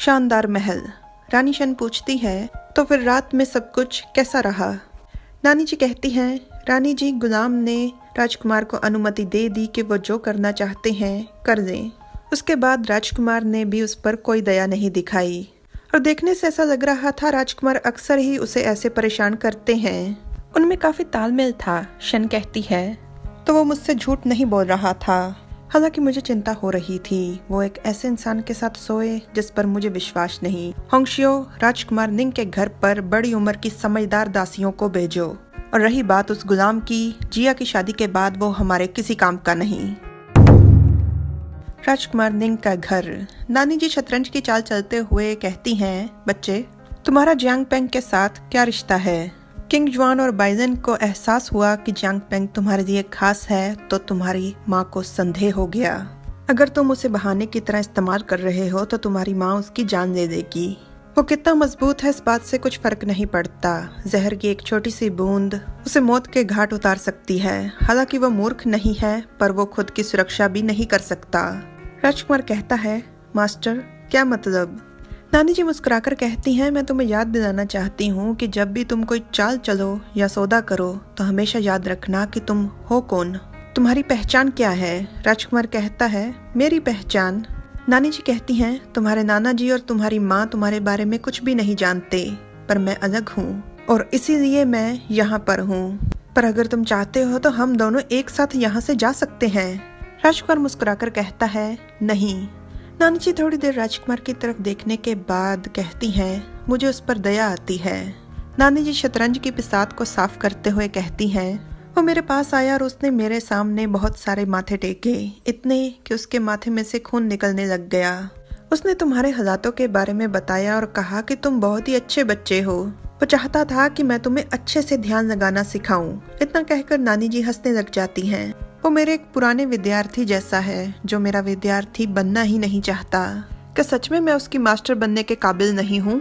शानदार महल। रानी शन पूछती है, तो फिर रात में सब कुछ कैसा रहा? नानी जी कहती हैं, रानी जी, गुलाम ने राजकुमार को अनुमति दे दी कि वो जो करना चाहते हैं कर दें। उसके बाद राजकुमार ने भी उस पर कोई दया नहीं दिखाई और देखने से ऐसा लग रहा था राजकुमार अक्सर ही उसे ऐसे परेशान करते हैं। उनमें काफी तालमेल था, शन कहती है, तो वो मुझसे झूठ नहीं बोल रहा था। हालांकि मुझे चिंता हो रही थी, वो एक ऐसे इंसान के साथ सोए जिस पर मुझे विश्वास नहीं। होंगशियो, राजकुमार निंग के घर पर बड़ी उम्र की समझदार दासियों को भेजो। और रही बात उस गुलाम की, जिया की शादी के बाद वो हमारे किसी काम का नहीं। राजकुमार निंग का घर। नानी जी शतरंज की चाल चलते हुए कहती हैं, बच्चे, तुम्हारा जियांग पेंग के साथ क्या रिश्ता है? किंग जुआन और बाइजन को एहसास हुआ कि जियांग पेंग तुम्हारे लिए खास है, तो तुम्हारी माँ को संदेह हो गया। अगर तुम उसे बहाने की तरह इस्तेमाल कर रहे हो तो तुम्हारी माँ उसकी जान दे देगी। वो कितना मजबूत है इस बात से कुछ फर्क नहीं पड़ता। जहर की एक छोटी सी बूंद उसे मौत के घाट उतार सकती है। हालांकि वो मूर्ख नहीं है, पर वो खुद की सुरक्षा भी नहीं कर सकता। राजकुमार कहता है, मास्टर, क्या मतलब? नानी जी मुस्कुराकर कहती हैं, मैं तुम्हें याद दिलाना चाहती हूँ कि जब भी तुम कोई चाल चलो या सौदा करो तो हमेशा याद रखना कि तुम हो कौन, तुम्हारी पहचान क्या है। राजकुमार कहता है, मेरी पहचान? नानी जी कहती हैं, तुम्हारे नाना जी और तुम्हारी माँ तुम्हारे बारे में कुछ भी नहीं जानते, पर मैं अलग हूँ और इसीलिए मैं यहाँ पर हूँ। पर अगर तुम चाहते हो तो हम दोनों एक साथ यहाँ से जा सकते हैं। राजकुमार मुस्कुराकर कहता है, नहीं। नानी जी थोड़ी देर राजकुमार की तरफ देखने के बाद कहती हैं, मुझे उस पर दया आती है। नानी जी शतरंज की पिसात को साफ करते हुए कहती हैं, वो मेरे पास आया और उसने मेरे सामने बहुत सारे माथे टेके, इतने कि उसके माथे में से खून निकलने लग गया। उसने तुम्हारे हालातों के बारे में बताया और कहा कि तुम बहुत ही अच्छे बच्चे हो। वो चाहता था कि मैं तुम्हें अच्छे से ध्यान लगाना सिखाऊं। इतना कहकर नानी जी हंसने लग जाती हैं। वो मेरे एक पुराने विद्यार्थी जैसा है जो मेरा विद्यार्थी बनना ही नहीं चाहता। क्या सच में मैं उसकी मास्टर बनने के काबिल नहीं हूँ?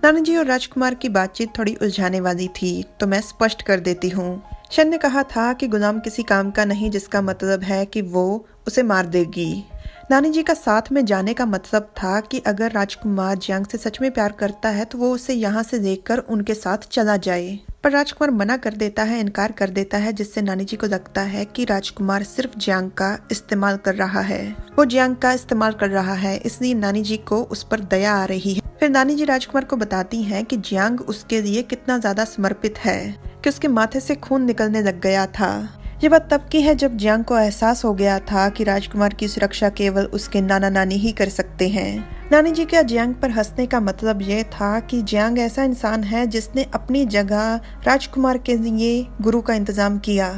नानी जी और राजकुमार की बातचीत थोड़ी उलझाने वाली थी, तो मैं स्पष्ट कर देती हूँ। शन ने कहा था कि गुलाम किसी काम का नहीं, जिसका मतलब है कि वो उसे मार देगी। नानी जी का साथ में जाने का मतलब था कि अगर राजकुमार जियांग से सच में प्यार करता है तो वो उसे यहाँ से देखकर उनके साथ चला जाए। पर राजकुमार मना कर देता है, इनकार कर देता है, जिससे नानी जी को लगता है कि राजकुमार सिर्फ जियांग का इस्तेमाल कर रहा है। वो जियांग का इस्तेमाल कर रहा है, इसलिए नानी जी को उस पर दया आ रही है। फिर नानी जी राजकुमार को बताती हैं कि जियांग उसके लिए कितना ज्यादा समर्पित है कि उसके माथे से खून निकलने लग गया था। ये बात तब की है जब जियांग को एहसास हो गया था कि राजकुमार की सुरक्षा केवल उसके नाना नानी ही कर सकते हैं। नानी जी का जियांग पर हंसने का मतलब ये था कि जियांग ऐसा इंसान है जिसने अपनी जगह राजकुमार के लिए गुरु का इंतजाम किया।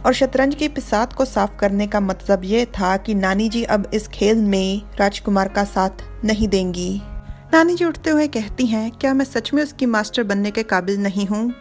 और शतरंज की पिसात को साफ करने का मतलब ये था कि नानी जी अब इस खेल में राजकुमार का साथ नहीं देंगी। नानी जी उठते हुए कहती हैं, क्या मैं सच में उसकी मास्टर बनने के काबिल नहीं हूँ?